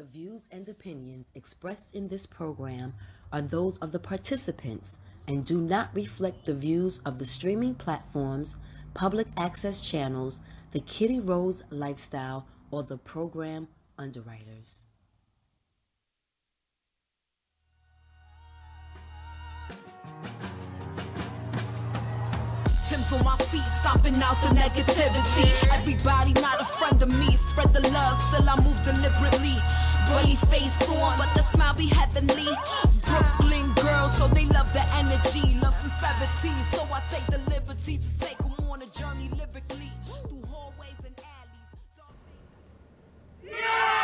The views and opinions expressed in this program are those of the participants and do not reflect the views of the streaming platforms, public access channels, the Kitty Rose Lifestyle, or the program underwriters. Tim's on my feet, stomping out the negativity. Everybody not a friend of me. Spread the love, still I move deliberately. Bully face on, but the smile be heavenly. Brooklyn girls, so they love the energy. Love sincerity, so I take the liberty to take them on a journey lyrically. Through hallways and alleys.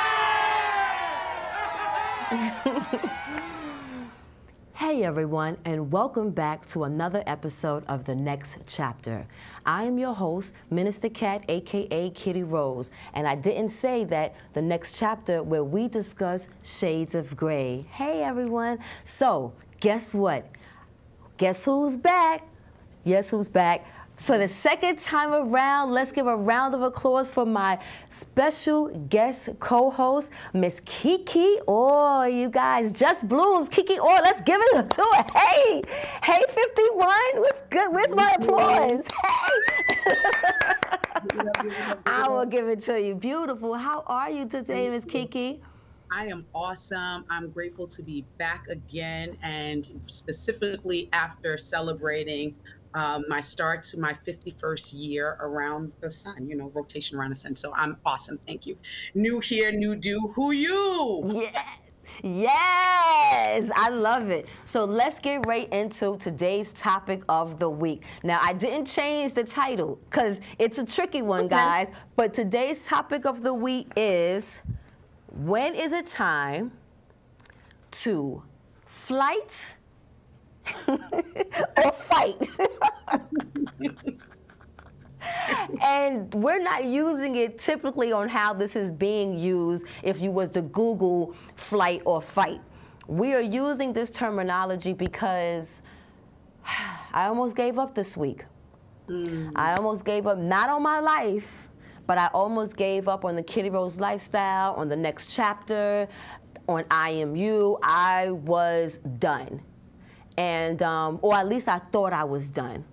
Hey everyone, and welcome back to another episode of The Next Chapter. I am your host, Minister Cat, aka Kitty Rose, and I didn't say that the next chapter where we discuss shades of gray. Hey everyone. So, guess what? Guess who's back? Yes, who's back? For the second time around, let's give a round of applause for my special guest co-host, Miss Kiki. Oh, you guys, just blooms. Kiki, oh, let's give it to her. Hey, hey, 51, what's good? Where's my applause? Hey. I will give it to you. Beautiful. How are you today, Miss Kiki? I am awesome. I'm grateful to be back again, and specifically after celebrating my start to my 51st year around the sun, rotation around the sun. So I'm awesome. Thank you. New here, new do. Who you? Yeah. Yes, I love it. So let's get right into today's topic of the week. Now, I didn't change the title because it's a tricky one, guys. But today's topic of the week is, when is it time to flight or fight? And we're not using it typically on how this is being used if you was to Google flight or fight. We are using this terminology because I almost gave up this week. I almost gave up, not on my life, but I almost gave up on the Kitty Rose Lifestyle, on the next chapter, on IMU. I was done. And, or at least I thought I was done.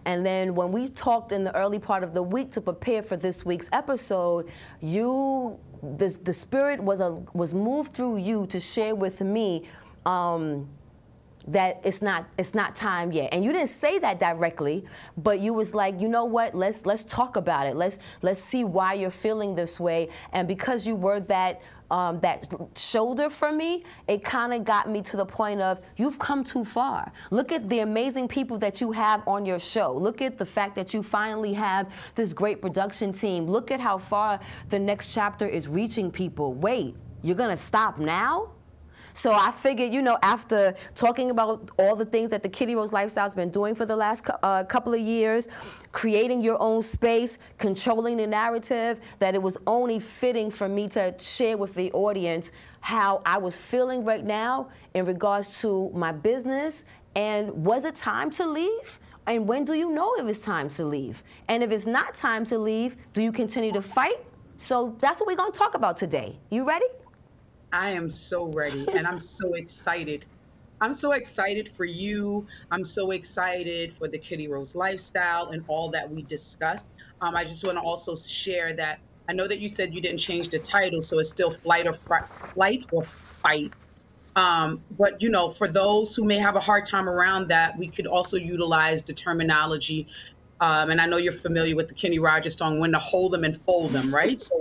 And then when we talked in the early part of the week to prepare for this week's episode, the spirit was moved through you to share with me that it's not time yet. And you didn't say that directly, but you was like, you know what? Let's talk about it. Let's see why you're feeling this way. And because you were that shoulder for me, it kind of got me to the point of, you've come too far. Look at the amazing people that you have on your show. Look at the fact that you finally have this great production team. Look at how far the next chapter is reaching people. Wait, you're gonna stop now? So I figured, after talking about all the things that the Kitty Rose Lifestyle's been doing for the last couple of years, creating your own space, controlling the narrative, that it was only fitting for me to share with the audience how I was feeling right now in regards to my business, and was it time to leave? And when do you know if it's time to leave? And if it's not time to leave, do you continue to fight? So that's what we're gonna talk about today. You ready? I am so ready, and I'm so excited. I'm so excited for you. I'm so excited for the Kitty Rose Lifestyle and all that we discussed. I just want to also share that I know that you said you didn't change the title, so it's still flight or fight. But for those who may have a hard time around that, we could also utilize the terminology. And I know you're familiar with the Kenny Rogers song, "When to Hold Them and Fold Them," right? So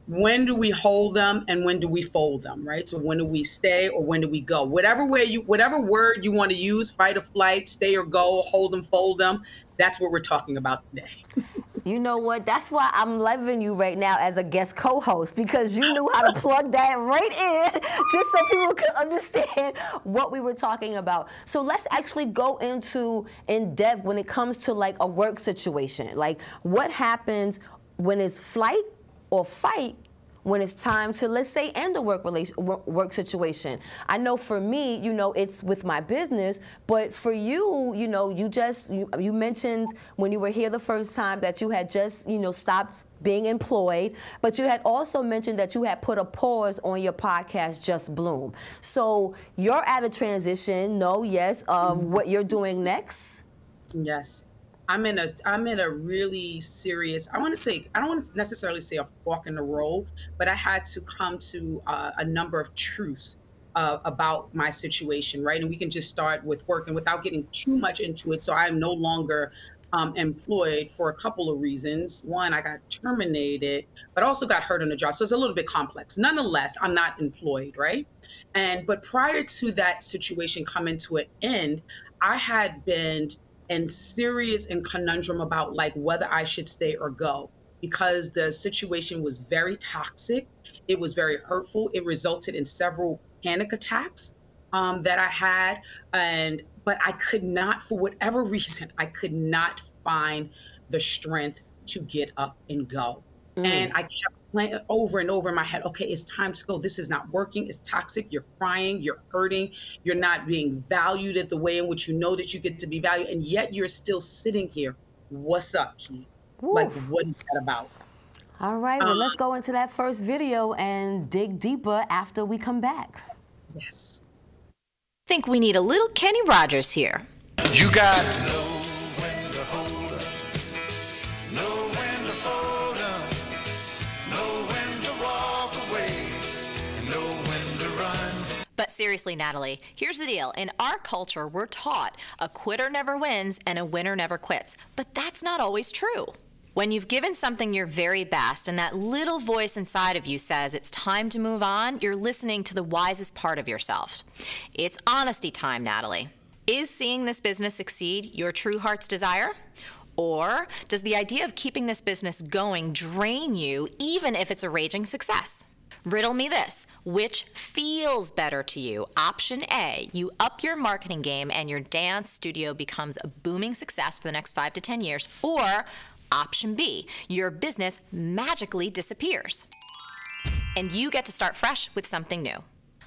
when do we hold them and when do we fold them, right? So when do we stay or when do we go? Whatever word you want to use, fight or flight, stay or go, hold them, fold them, that's what we're talking about today. You know what? That's why I'm loving you right now as a guest co-host, because you knew how to plug that right in just so people could understand what we were talking about. So let's actually go into in depth when it comes to like a work situation. Like, what happens when it's flight or fight when it's time to, let's say, end a work situation. I know for me, you know, it's with my business, but for you, you know, you mentioned when you were here the first time that you had just, you know, stopped being employed, but you had also mentioned that you had put a pause on your podcast, Just Bloom. So you're at a transition, of what you're doing next? Yes. I'm in a really serious, I don't want to necessarily say a fork in the road, but I had to come to a number of truths about my situation, right? And we can just start with work and without getting too much into it. So I'm no longer employed for a couple of reasons. One, I got terminated, but also got hurt on the job. So it's a little bit complex. Nonetheless, I'm not employed, right? But prior to that situation coming to an end, I had been and serious and conundrum about like whether I should stay or go, because the situation was very toxic. It was very hurtful. It resulted in several panic attacks that I had. But I could not, for whatever reason, I could not find the strength to get up and go. And I kept playing over and over in my head, okay, it's time to go. This is not working. It's toxic. You're crying. You're hurting. You're not being valued at the way in which you know that you get to be valued. And yet you're still sitting here. What's up, Key? Like, what is that about? All right. Well, let's go into that first video and dig deeper after we come back. Yes. Think we need a little Kenny Rogers here. You got to know when to hold up, know when to fold up, know when to walk away, and know when to run. But seriously, Natalie, here's the deal. In our culture, we're taught a quitter never wins and a winner never quits. But that's not always true. When you've given something your very best and that little voice inside of you says it's time to move on, you're listening to the wisest part of yourself. It's honesty time, Natalie. Is seeing this business succeed your true heart's desire? Or does the idea of keeping this business going drain you even if it's a raging success? Riddle me this. Which feels better to you? Option A, you up your marketing game and your dance studio becomes a booming success for the next 5 to 10 years. Or Option B, your business magically disappears and you get to start fresh with something new.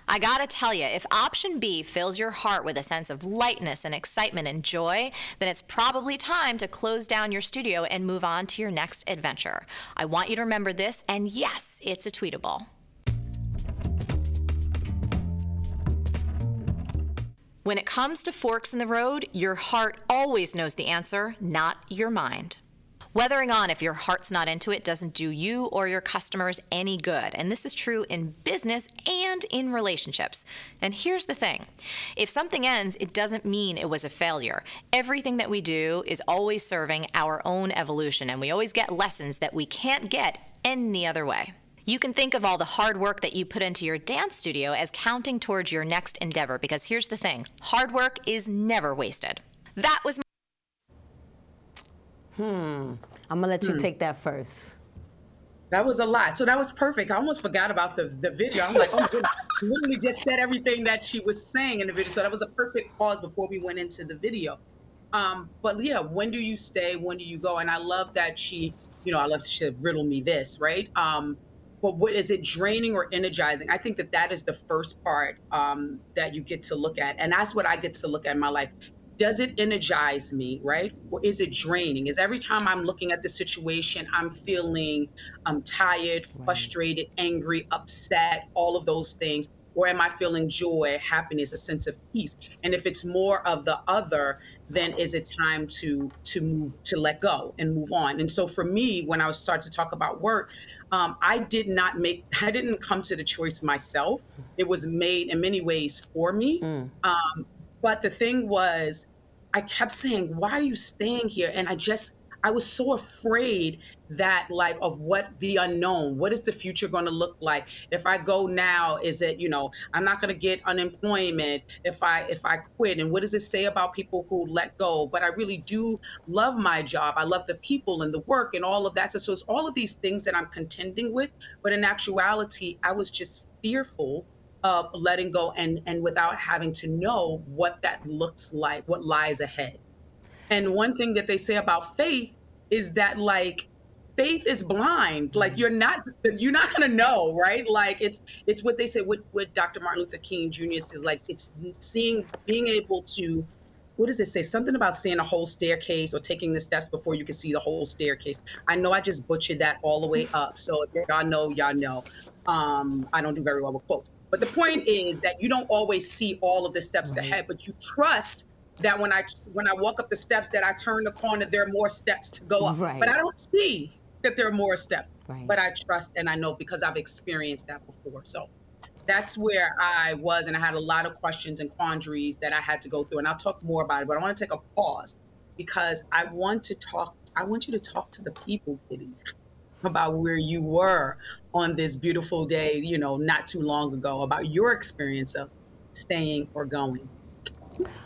I gotta tell you, if option B fills your heart with a sense of lightness and excitement and joy, then it's probably time to close down your studio and move on to your next adventure. I want you to remember this, and yes, it's a tweetable. When it comes to forks in the road, your heart always knows the answer, not your mind. Weathering on if your heart's not into it doesn't do you or your customers any good. And this is true in business and in relationships. And here's the thing. If something ends, it doesn't mean it was a failure. Everything that we do is always serving our own evolution, and we always get lessons that we can't get any other way. You can think of all the hard work that you put into your dance studio as counting towards your next endeavor, because here's the thing. Hard work is never wasted. That was I'm gonna let you take that first. That was a lot. So that was perfect. I almost forgot about the video. I'm like, oh my goodness, I literally just said everything that she was saying in the video. So that was a perfect pause before we went into the video. But yeah, when do you stay? When do you go? And I love that she riddle me this, right? But what is it, draining or energizing? I think that is the first part that you get to look at. And that's what I get to look at in my life. Does it energize me, right? Or is it draining? Is every time I'm looking at the situation, I'm feeling tired, frustrated, angry, upset, all of those things? Or am I feeling joy, happiness, a sense of peace? And if it's more of the other, then is it time to move, to let go and move on? And so for me, when I was starting to talk about work, I didn't come to the choice myself. It was made in many ways for me. But the thing was, I kept saying, why are you staying here? And I was so afraid that of what the unknown, what is the future going to look like? If I go now, is it, I'm not going to get unemployment if I quit? And what does it say about people who let go? But I really do love my job. I love the people and the work and all of that. So it's all of these things that I'm contending with. But in actuality, I was just fearful of letting go and without having to know what that looks like, what lies ahead. And one thing that they say about faith is that faith is blind. Like you're not gonna know, right? Like it's what they say. What Dr. Martin Luther King Jr. says. Like it's being able to. What does it say? Something about seeing a whole staircase or taking the steps before you can see the whole staircase. I know I just butchered that all the way up. So if y'all know, y'all know. I don't do very well with quotes. But the point is that you don't always see all of the steps ahead, but you trust that when I walk up the steps, that I turn the corner, there are more steps to go up. Right. But I don't see that there are more steps. Right. But I trust and I know because I've experienced that before. So that's where I was, and I had a lot of questions and quandaries that I had to go through, and I'll talk more about it, but I want to take a pause because I want you to talk to the people, Kitty, about where you were on this beautiful day, you know, not too long ago, about your experience of staying or going.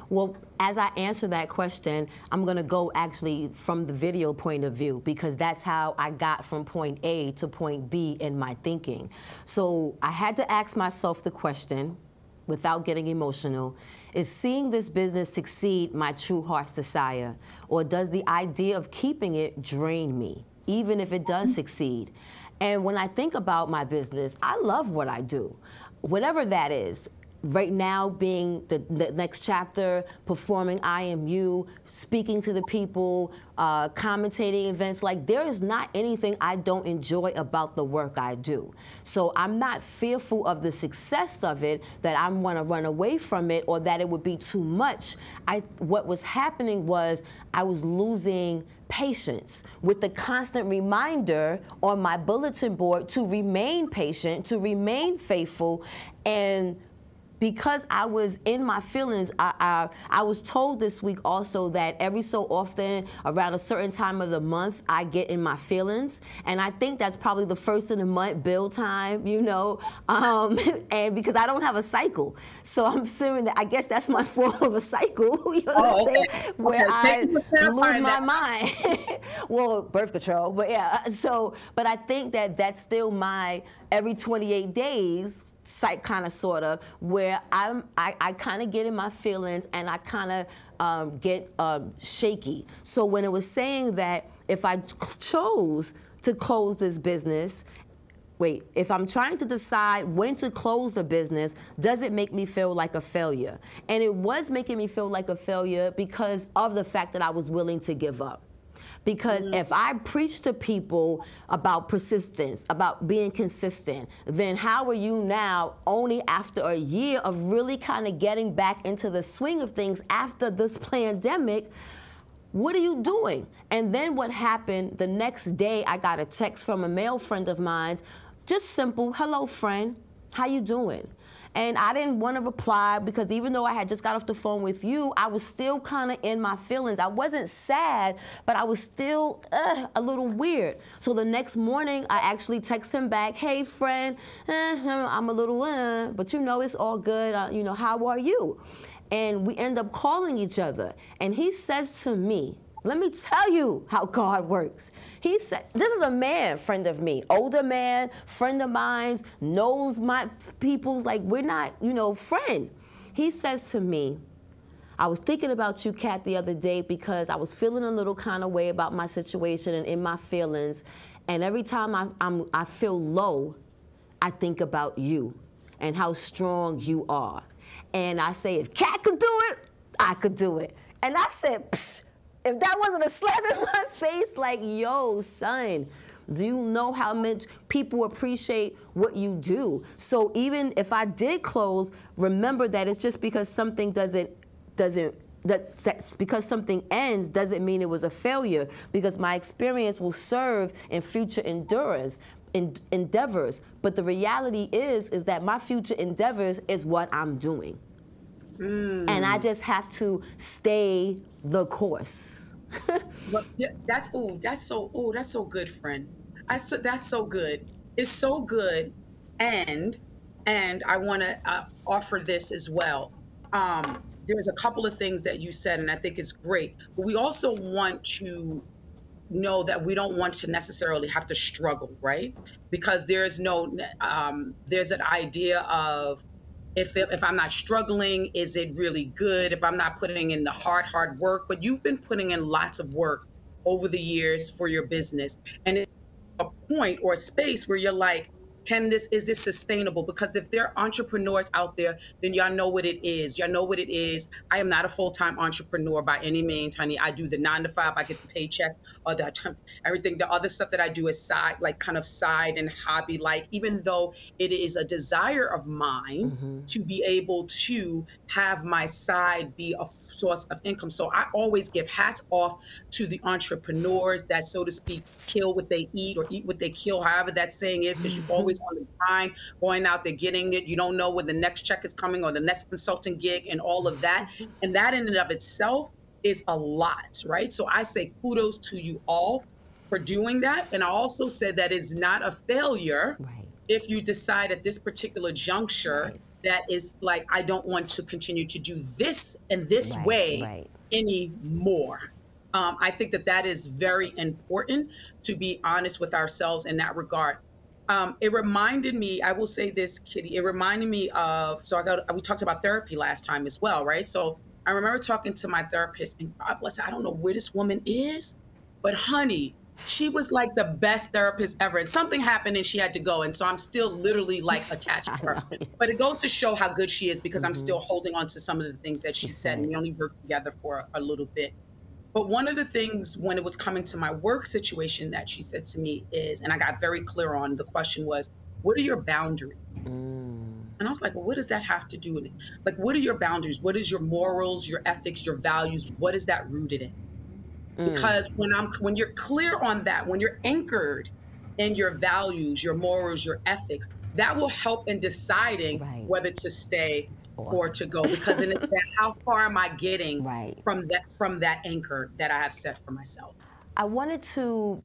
Well, as I answer that question, I'm going to go actually from the video point of view because that's how I got from point A to point B in my thinking. So I had to ask myself the question, without getting emotional, is seeing this business succeed my true heart's desire? Or does the idea of keeping it drain me, even if it does succeed? And when I think about my business, I love what I do, whatever that is. Right now being the next chapter, performing I Am You, speaking to the people, commentating events, like there is not anything I don't enjoy about the work I do. So I'm not fearful of the success of it, that I want to run away from it or that it would be too much. What was happening was I was losing patience with the constant reminder on my bulletin board to remain patient, to remain faithful, and because I was in my feelings, I was told this week also that every so often, around a certain time of the month, I get in my feelings. And I think that's probably the first of the month bill time, you know, and because I don't have a cycle. So I'm assuming that I guess that's my form of a cycle, you know what I'm saying? Where I lose my mind. Well, birth control, but yeah. So, but I think that that's still my every 28 days, kind of sort of, where I kind of get in my feelings and I kind of get shaky. So when it was saying that if I chose to close this business, if I'm trying to decide when to close the business, does it make me feel like a failure? And it was making me feel like a failure because of the fact that I was willing to give up. Because if I preach to people about persistence, about being consistent, then how are you now, only after a year of really kind of getting back into the swing of things after this pandemic, what are you doing? And then what happened, the next day I got a text from a male friend of mine, just simple, hello friend, how you doing? And I didn't want to reply because even though I had just got off the phone with you, I was still kind of in my feelings. I wasn't sad, but I was still a little weird. So the next morning, I actually text him back, hey, friend, I'm a little, but you know, it's all good. You know, how are you? And we end up calling each other. And he says to me, let me tell you how God works. He said, this is a man, friend of me, older man, friend of mine, knows my people's, like, we're not, you know, friend. He says to me, I was thinking about you, Kat, the other day because I was feeling a little kind of way about my situation and in my feelings. And every time I feel low, I think about you and how strong you are. And I say, if Kat could do it, I could do it. And I said, psh, if that wasn't a slap in my face, like, yo, son, do you know how much people appreciate what you do? So even if I did close, remember that it's just because something because something ends doesn't mean it was a failure, because my experience will serve in future endeavors. But the reality is that my future endeavors is what I'm doing. And I just have to stay the course. But that's so good, friend. That's so good. It's so good, and I want to offer this as well. There's a couple of things that you said, and I think it's great. But we also want to know that we don't want to necessarily have to struggle, right? Because there's an idea of, if I'm not struggling, is it really good? If I'm not putting in the hard work, but you've been putting in lots of work over the years for your business. And point or space where you're like, is this sustainable? Because if there are entrepreneurs out there, then y'all know what it is. Y'all know what it is. I am not a full-time entrepreneur by any means, honey. I do the 9 to 5. I get the paycheck, or everything. The other stuff that I do is side and hobby. Like, even though it is a desire of mine to be able to have my side be a source of income. So I always give hats off to the entrepreneurs that, so to speak, kill what they eat or eat what they kill, however that saying is, because you always on the grind, going out there, getting it. You don't know when the next check is coming or the next consulting gig and all of that. And that in and of itself is a lot, right? So I say kudos to you all for doing that. And I also said that it's not a failure if you decide at this particular juncture that is like, I don't want to continue to do this in this way anymore. I think that is very important, to be honest with ourselves in that regard. It reminded me, I will say this, Kitty, it reminded me of, we talked about therapy last time as well, right? So I remember talking to my therapist, and God bless her, I don't know where this woman is, but honey, she was like the best therapist ever. And something happened and she had to go. And so I'm still literally like attached to her. But it goes to show how good she is, because I'm still holding on to some of the things that she said. And we only worked together for a little bit. But one of the things when it was coming to my work situation that she said to me is, and I got very clear on, the question was, what are your boundaries? And I was like, well, what does that have to do with it? Like, what are your boundaries? What is your morals, your ethics, your values? What is that rooted in? Because when you're clear on that, when you're anchored in your values, your morals, your ethics, that will help in deciding whether to stay or to go, because then it's that, how far am I getting from that anchor that I have set for myself. I wanted to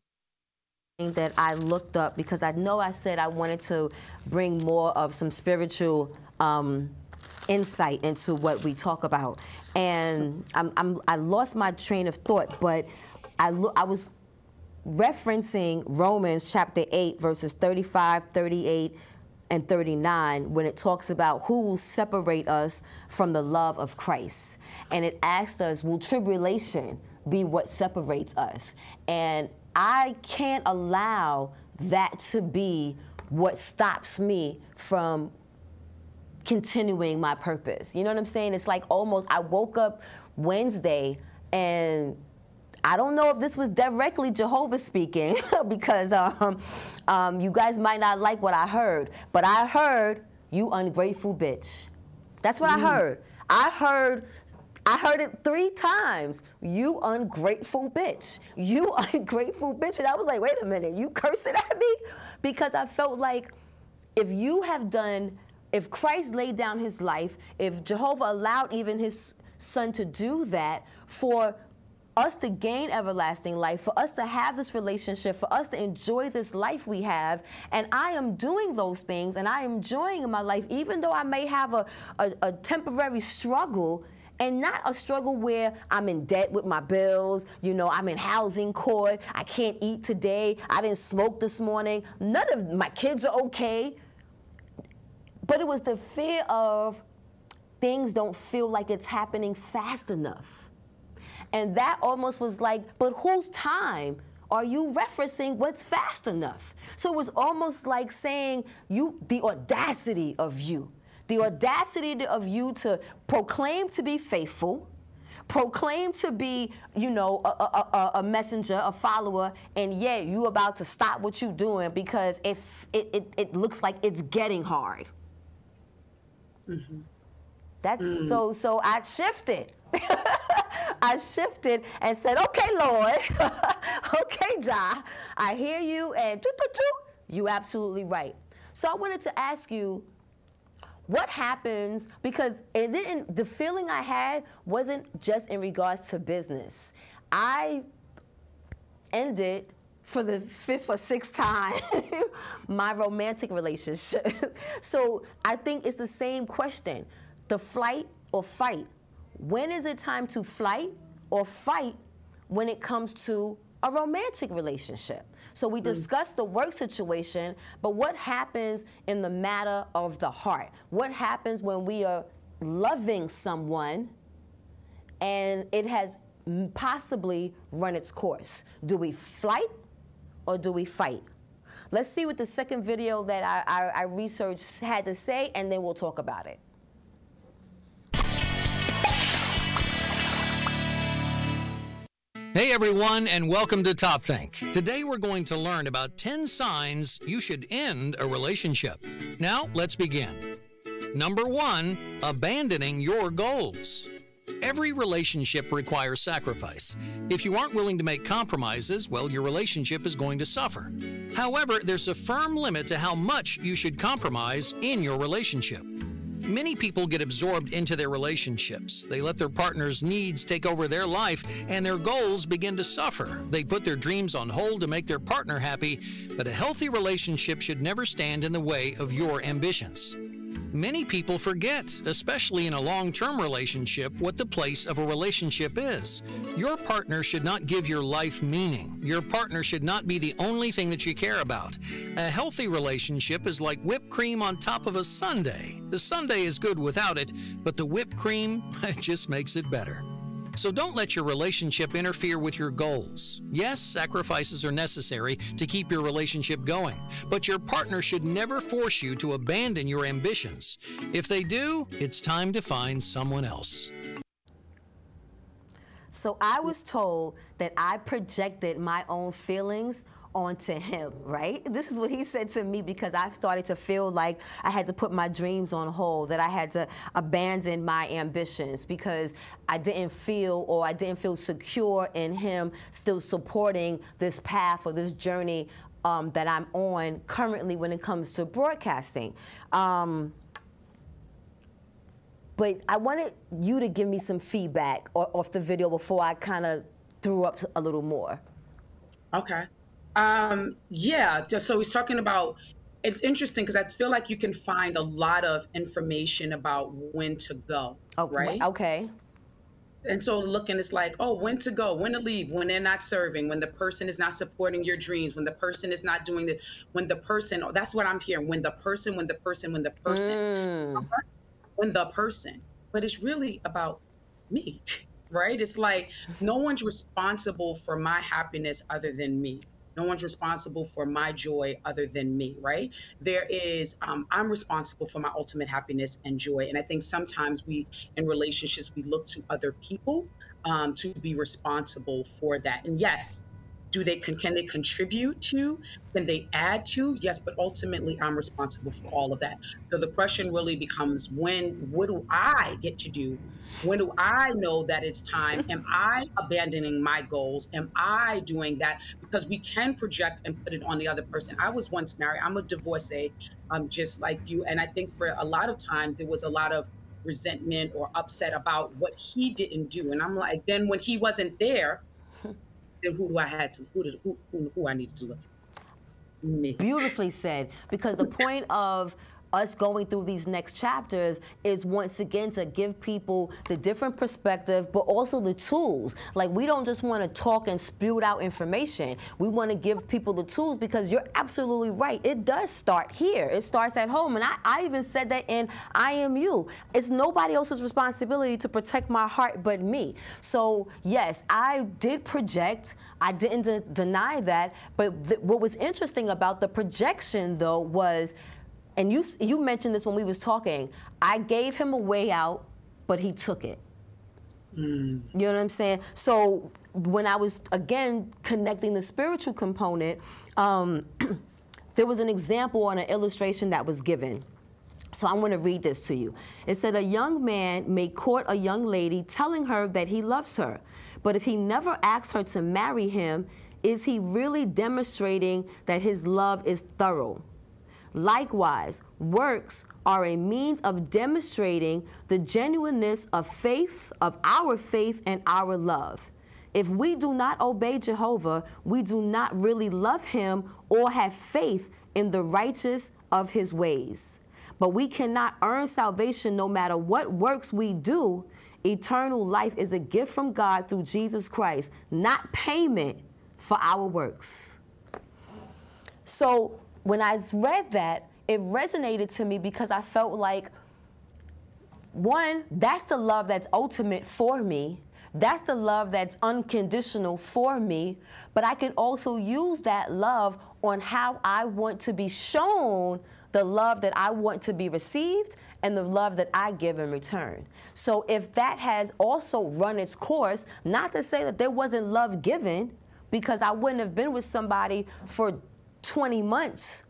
that I looked up, because I know I said I wanted to bring more of some spiritual insight into what we talk about, and I lost my train of thought, but I was referencing Romans chapter 8 verses 35, 38, and 39, when it talks about who will separate us from the love of Christ. And it asked us, will tribulation be what separates us? And I can't allow that to be what stops me from continuing my purpose. You know what I'm saying? It's like almost, I woke up Wednesday and I don't know if this was directly Jehovah speaking, because you guys might not like what I heard, but I heard, you ungrateful bitch. That's what I heard. I heard it 3 times. You ungrateful bitch. You ungrateful bitch. And I was like, wait a minute, you cursing at me? Because I felt like if Christ laid down his life, if Jehovah allowed even his son to do that for us to gain everlasting life, for us to have this relationship, for us to enjoy this life we have, and I am doing those things, and I am enjoying in my life, even though I may have a temporary struggle, and not a struggle where I'm in debt with my bills, you know, I'm in housing court, I can't eat today, I didn't smoke this morning, none of my kids are okay. But it was the fear of things don't feel like it's happening fast enough. And that almost was like, but whose time are you referencing what's fast enough? So it was almost like saying, the audacity of you to proclaim to be faithful, proclaim to be, you know, a messenger, a follower, and yet you about to stop what you're doing because it looks like it's getting hard. That's so I shifted. I shifted and said, okay, Lord, okay, Jah, I hear you, and you absolutely right. So I wanted to ask you, what happens, because the feeling I had wasn't just in regards to business. I ended, for the 5th or 6th time, my romantic relationship. So I think it's the same question, the flight or fight. When is it time to flight or fight when it comes to a romantic relationship? So we discussed the work situation, but what happens in the matter of the heart? What happens when we are loving someone and it has possibly run its course? Do we flight or do we fight? let's see what the second video that I researched had to say, and then we'll talk about it. Hey everyone, and welcome to Top Think. Today we're going to learn about 10 signs you should end a relationship. Now, let's begin. Number 1, abandoning your goals. Every relationship requires sacrifice. If you aren't willing to make compromises, well, your relationship is going to suffer. However, there's a firm limit to how much you should compromise in your relationship. Many people get absorbed into their relationships. They let their partner's needs take over their life, and their goals begin to suffer. They put their dreams on hold to make their partner happy, but a healthy relationship should never stand in the way of your ambitions. Many people forget, especially in a long-term relationship, what the place of a relationship is. Your partner should not give your life meaning. Your partner should not be the only thing that you care about. A healthy relationship is like whipped cream on top of a sundae. The sundae is good without it, but the whipped cream just makes it better. So don't let your relationship interfere with your goals. Yes, sacrifices are necessary to keep your relationship going, but your partner should never force you to abandon your ambitions. If they do, it's time to find someone else. So I was told that I projected my own feelings onto him, right? This is what he said to me, because I started to feel like I had to put my dreams on hold, that I had to abandon my ambitions because I didn't feel secure in him still supporting this path or this journey that I'm on currently when it comes to broadcasting. But I wanted you to give me some feedback off the video before I kind of threw up a little more. Okay. Yeah, so he's talking about, it's interesting because I feel like you can find a lot of information about when to go, right? Okay. And so looking, it's like, oh, when to go, when to leave, when they're not serving, when the person is not supporting your dreams, when the person is not doing this, when the person, that's what I'm hearing, when the person. When the person. But it's really about me, right? It's like, no one's responsible for my happiness other than me. No one's responsible for my joy other than me, right? There is, I'm responsible for my ultimate happiness and joy. And I think sometimes in relationships, we look to other people to be responsible for that. And yes, can they contribute to? Can they add to? Yes, but ultimately I'm responsible for all of that. So the question really becomes, what do I get to do? When do I know that it's time? Am I abandoning my goals? Am I doing that? Because we can project and put it on the other person. I was once married. I'm a divorcee, just like you. And I think for a lot of time, there was a lot of resentment or upset about what he didn't do. And I'm like, then when he wasn't there, then who I needed to look at? Me. Beautifully said, because the point of us going through these next chapters is once again to give people the different perspective, but also the tools. Like, we don't just want to talk and spew out information. We want to give people the tools, because you're absolutely right. It does start here. It starts at home. And I even said that in I Am You. It's nobody else's responsibility to protect my heart but me. So yes, I did project. I didn't deny that. But what was interesting about the projection, though, was, and you mentioned this when we was talking, I gave him a way out, but he took it. You know what I'm saying? So when I was, again, connecting the spiritual component, there was an example on an illustration that was given. So I'm going to read this to you. It said, a young man may court a young lady telling her that he loves her, but if he never asks her to marry him, is he really demonstrating that his love is thorough? Likewise, works are a means of demonstrating the genuineness of faith, of our faith and our love. If we do not obey Jehovah, we do not really love him or have faith in the righteous of his ways. But we cannot earn salvation no matter what works we do. Eternal life is a gift from God through Jesus Christ, not payment for our works. So when I read that, it resonated to me because I felt like, one, that's the love that's ultimate for me. That's the love that's unconditional for me, but I can also use that love on how I want to be shown the love that I want to be received and the love that I give in return. So if that has also run its course, not to say that there wasn't love given, because I wouldn't have been with somebody for 20 months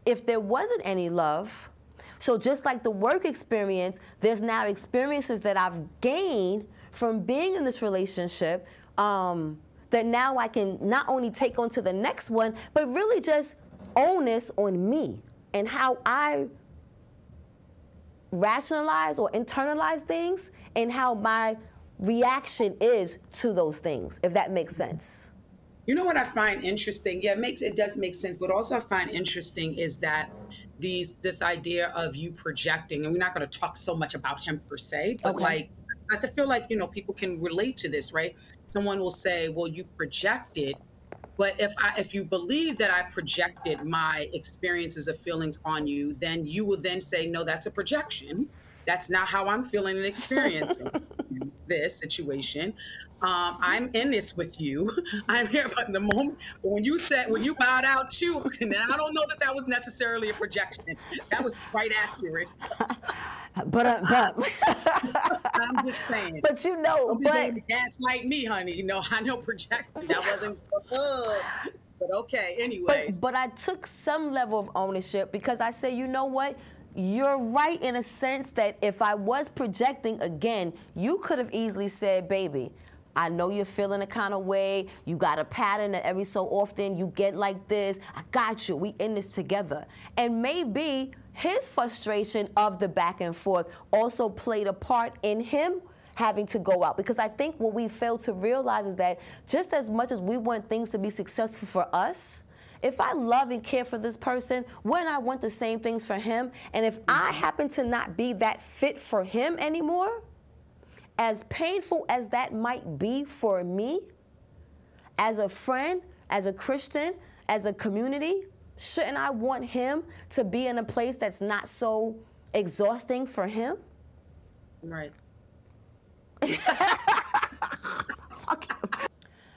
if there wasn't any love. So just like the work experience, there's now experiences that I've gained from being in this relationship that now I can not only take on to the next one, but really just onus on me and how I rationalize or internalize things and how my reaction is to those things, if that makes sense. You know what I find interesting? Yeah, it does make sense. But also I find interesting is that this idea of you projecting, and we're not going to talk so much about him per se, but like I feel like, you know, people can relate to this, right? Someone will say, well, you projected, but if you believe that I projected my experiences of feelings on you, then you will then say, no, that's a projection. That's not how I'm feeling and experiencing this situation. I'm in this with you. I'm here, but the moment when you bowed out too, and I don't know that was necessarily a projection. That was quite accurate. But I'm just saying. But you know, don't be going to gaslight me, honey. You know, I know projection. That wasn't good. But okay, anyways. But I took some level of ownership because I said, you know what? You're right in a sense that if I was projecting again, you could have easily said, baby, I know you're feeling a kind of way. You got a pattern that every so often you get like this. I got you. We in this together. And maybe his frustration of the back and forth also played a part in him having to go out. Because I think what we fail to realize is that just as much as we want things to be successful for us, if I love and care for this person, wouldn't I want the same things for him? And if I happen to not be that fit for him anymore, as painful as that might be for me, as a friend, as a Christian, as a community, shouldn't I want him to be in a place that's not so exhausting for him? Right.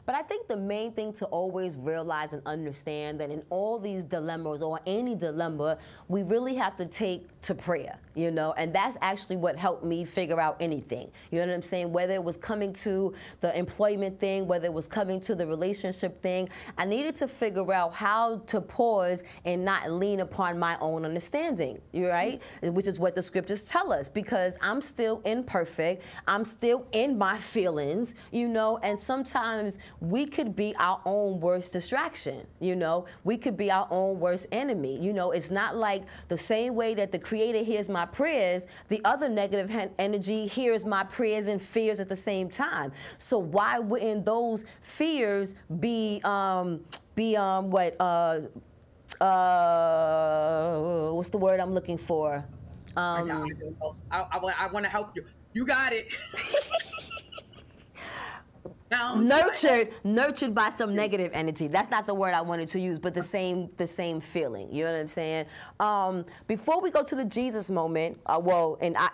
But I think the main thing to always realize and understand that in all these dilemmas or any dilemma, we really have to take to prayer, you know, and that's actually what helped me figure out anything. You know what I'm saying? Whether it was coming to the employment thing, whether it was coming to the relationship thing, I needed to figure out how to pause and not lean upon my own understanding, right? Which is what the scriptures tell us, because I'm still imperfect. I'm still in my feelings, you know, and sometimes we could be our own worst distraction, you know? We could be our own worst enemy. You know, it's not like the same way that the Creator hears my prayers, the other negative energy hears my prayers and fears at the same time. So why wouldn't those fears be what's the word I'm looking for? I want to help you. You got it. Nurtured by some negative energy. That's not the word I wanted to use, but the same feeling. You know what I'm saying? Before we go to the Jesus moment,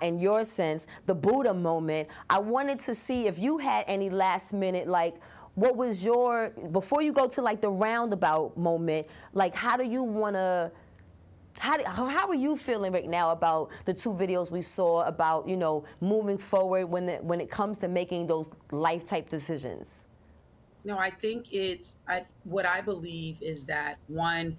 in your sense, the Buddha moment, I wanted to see if you had any last minute, like, what was before you go to like the roundabout moment, like how do you want to, how are you feeling right now about the two videos we saw about, you know, moving forward when it comes to making those life type decisions? No, I think what I believe is that when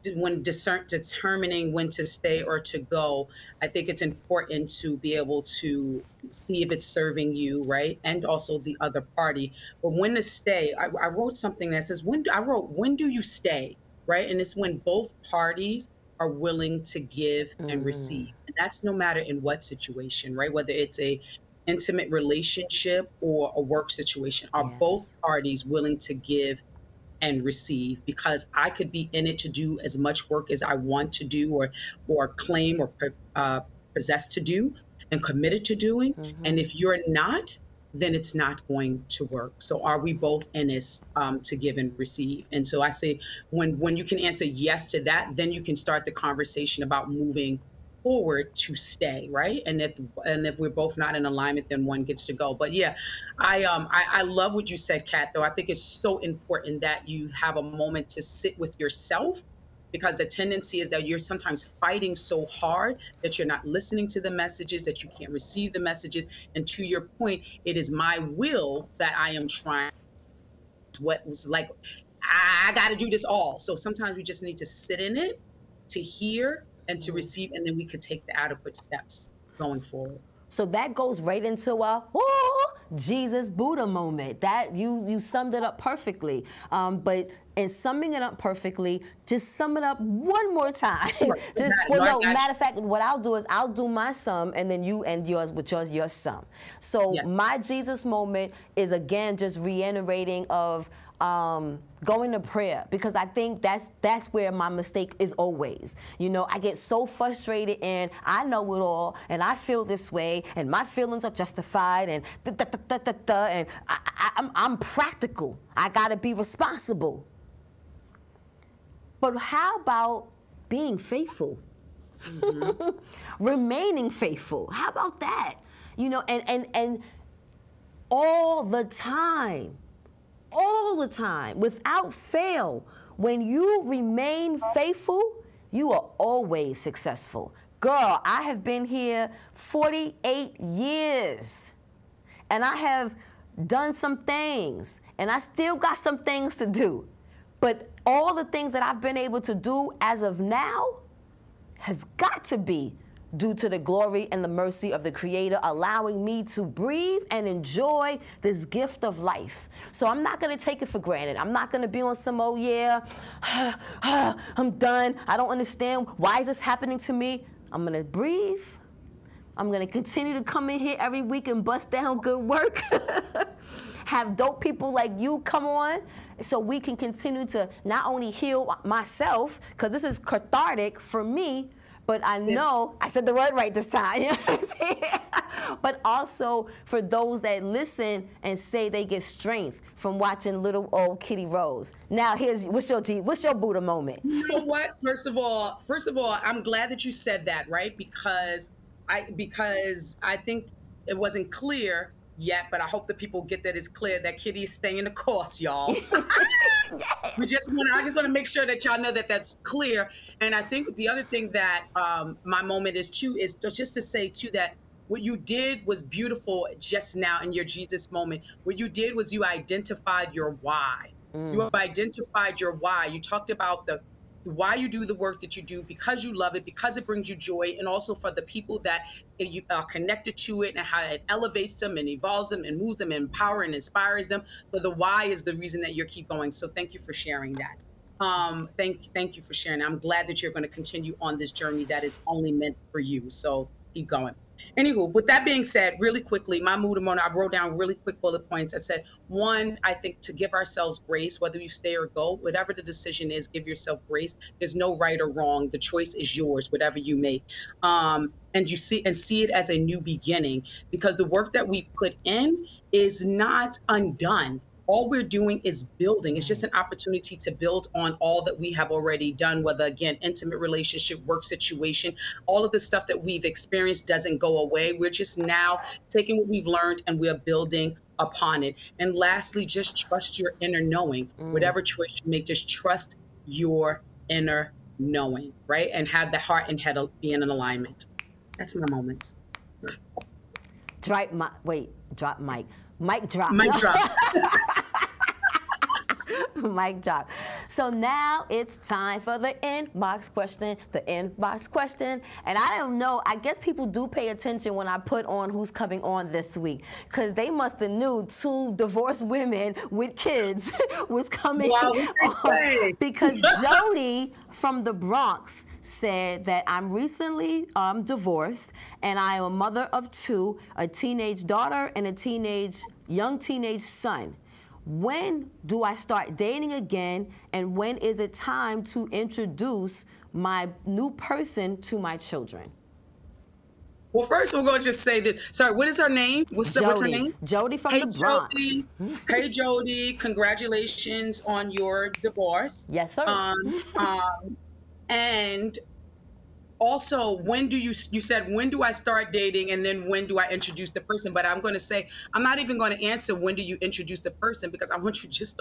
determining when to stay or to go, I think it's important to be able to see if it's serving you, right? And also the other party. But when to stay, I wrote something that says, when do you stay, right? And it's when both parties are willing to give and receive. And that's no matter in what situation, right? Whether it's a intimate relationship or a work situation, are both parties willing to give and receive? Because I could be in it to do as much work as I want to do or claim or possess to do and committed to doing. And if you're not, then it's not going to work. So are we both in this to give and receive? And so I say when you can answer yes to that, then you can start the conversation about moving forward to stay, right? And if we're both not in alignment, then one gets to go. But yeah, I love what you said, Kat, though. I think it's so important that you have a moment to sit with yourself, because the tendency is that you're sometimes fighting so hard that you're not listening to the messages, that you can't receive the messages. And to your point, it is my will that I am trying. What was like, I got to do this all. So sometimes we just need to sit in it, to hear and to receive, and then we could take the adequate steps going forward. So that goes right into a Jesus Buddha moment. That you summed it up perfectly. But in summing it up perfectly, just sum it up one more time. Matter of fact, what I'll do is I'll do my sum, and then you and yours with your sum. So my Jesus moment is, again, just reiterating of going to prayer, because I think that's where my mistake is always. You know, I get so frustrated and I know it all and I feel this way and my feelings are justified and and I'm practical. I gotta be responsible. But how about being faithful? Remaining faithful. How about that? You know, and all the time, without fail, when you remain faithful, you are always successful. Girl, I have been here 48 years, and I have done some things, and I still got some things to do. But all the things that I've been able to do as of now has got to be due to the glory and the mercy of the Creator allowing me to breathe and enjoy this gift of life. So I'm not going to take it for granted. I'm not going to be on some, I'm done. I don't understand. Why is this happening to me? I'm going to breathe. I'm going to continue to come in here every week and bust down good work. Have dope people like you come on so we can continue to not only heal myself, because this is cathartic for me, but I know I said the word right this time. You know what I'm saying? But also for those that listen and say they get strength from watching little old Kitty Rose. Now what's your Buddha moment? You know what? First of all, I'm glad that you said that, right? Because I think it wasn't clear yet, but I hope that people get that it's clear that Kitty is staying the course, y'all. I just want to make sure that y'all know that that's clear. And I think the other thing that my moment is too is just to say too that what you did was beautiful just now in your Jesus moment. What you did was you identified your why. You have identified your why. You talked about the why you do the work that you do, because you love it, because it brings you joy, and also for the people that you are connected to it and how it elevates them and evolves them and moves them and empowers and inspires them. So the why is the reason that you keep going. So thank you for sharing that. Thank you for sharing. I'm glad that you're going to continue on this journey that is only meant for you. So keep going. Anywho, with that being said, really quickly, my mood moment, I wrote down really quick bullet points. I said, one, I think to give ourselves grace, whether you stay or go, whatever the decision is, give yourself grace. There's no right or wrong. The choice is yours, whatever you make. And you see it as a new beginning, because the work that we put in is not undone. All we're doing is building. It's just an opportunity to build on all that we have already done, whether, again, intimate relationship, work situation, all of the stuff that we've experienced doesn't go away. We're just now taking what we've learned and we're building upon it. And lastly, just trust your inner knowing. Whatever choice you make, just trust your inner knowing, right? And have the heart and head be in an alignment. That's my moment. Drop mic. Mic drop. Mic drop. Mic drop. So now it's time for the inbox question. And I don't know, I guess people do pay attention when I put on who's coming on this week, because they must have knew 2 divorced women with kids was coming on. Because Jody from the Bronx said that I'm recently divorced, and I am a mother of 2, a teenage daughter and a young teenage son. When do I start dating again, and when is it time to introduce my new person to my children? Well, first we're going to just say this. Sorry, what is her name? What's her name? Jody from the Bronx. Jody. Hey, Jody. Congratulations on your divorce. Yes, sir. And also, when do you said, when do I start dating and then when do I introduce the person? But I'm going to say, I'm not even going to answer when do you introduce the person, because I want you to just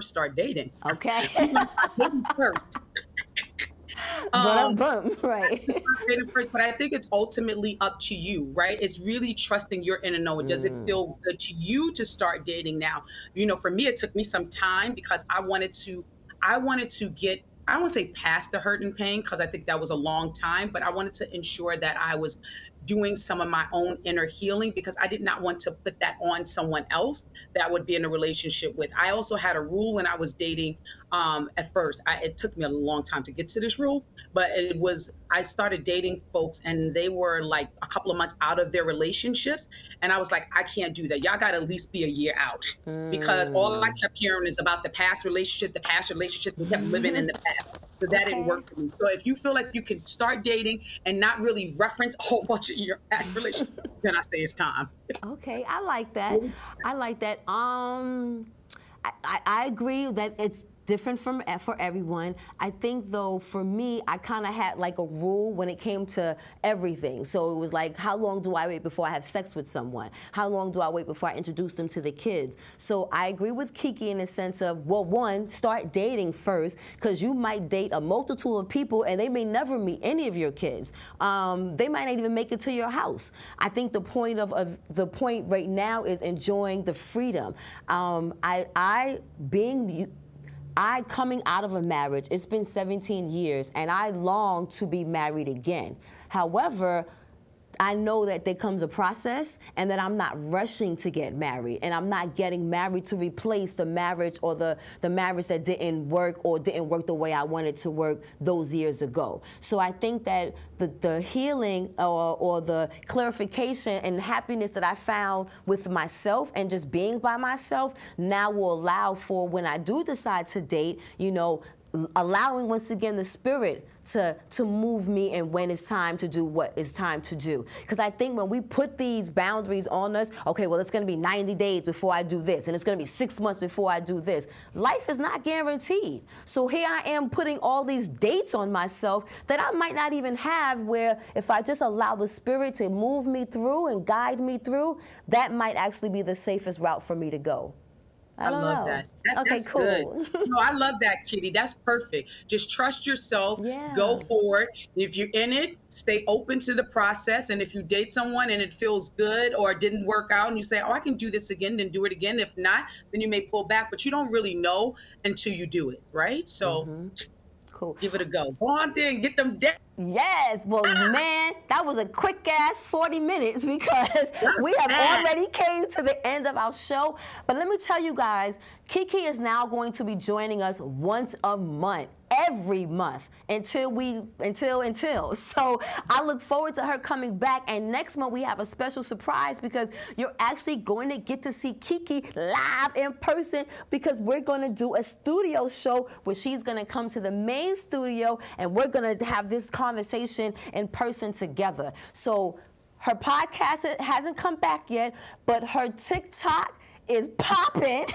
start dating. Okay. Dating first. Right. Dating first, but I think it's ultimately up to you, right? It's really trusting your inner knowing. Does it feel good to you to start dating now? For me, it took me some time because I wanted to get, I don't want to say past the hurt and pain, because I think that was a long time, but I wanted to ensure that I was doing some of my own inner healing, because I did not want to put that on someone else that would be in a relationship with. I also had a rule when I was dating. At first, it took me a long time to get to this rule, but I started dating folks and they were like a couple of months out of their relationships. And I was like, I can't do that. Y'all got to at least be a year out, because all I kept hearing is about the past relationship. We kept living in the past. So that didn't work for me. So if you feel like you can start dating and not really reference a whole bunch of your past relationship, then I say it's time. Okay, I like that. I agree that it's different for everyone. I think though, for me, I kind of had like a rule when it came to everything. So it was like, how long do I wait before I have sex with someone? How long do I wait before I introduce them to the kids? So I agree with Kiki in the sense of, well, one, start dating first, because you might date a multitude of people and they may never meet any of your kids. They might not even make it to your house. I think the point point right now is enjoying the freedom. I coming out of a marriage, it's been 17 years, and I long to be married again. However, I know that there comes a process and that I'm not rushing to get married, and I'm not getting married to replace the marriage or the marriage that didn't work or didn't work the way I wanted to work those years ago. So I think that the healing or the clarification and happiness that I found with myself and just being by myself now will allow for, when I do decide to date, allowing once again the spirit to move me and when it's time to do what it's time to do. Because I think when we put these boundaries on us, okay, well, it's going to be 90 days before I do this, and it's going to be 6 months before I do this. Life is not guaranteed. So here I am putting all these dates on myself that I might not even have, where if I just allow the spirit to move me through and guide me through, that might actually be the safest route for me to go. I love that. Okay, that's cool. Good. No, I love that, Kitty. That's perfect. Just trust yourself. Yeah. Go forward. If you're in it, stay open to the process. And if you date someone and it feels good or it didn't work out and you say, oh, I can do this again, then do it again. If not, then you may pull back. But you don't really know until you do it, right? So Cool. Give it a go. Go on there and get them dates. Yes, well, man, that was a quick-ass 40 minutes because we have already came to the end of our show. But let me tell you guys, Kiki is now going to be joining us once a month, every month, until. So I look forward to her coming back. And next month we have a special surprise because you're actually going to get to see Kiki live in person because we're going to do a studio show where she's going to come to the main studio and we're going to have this conversation in person together. So her podcast hasn't come back yet, but her TikTok is popping.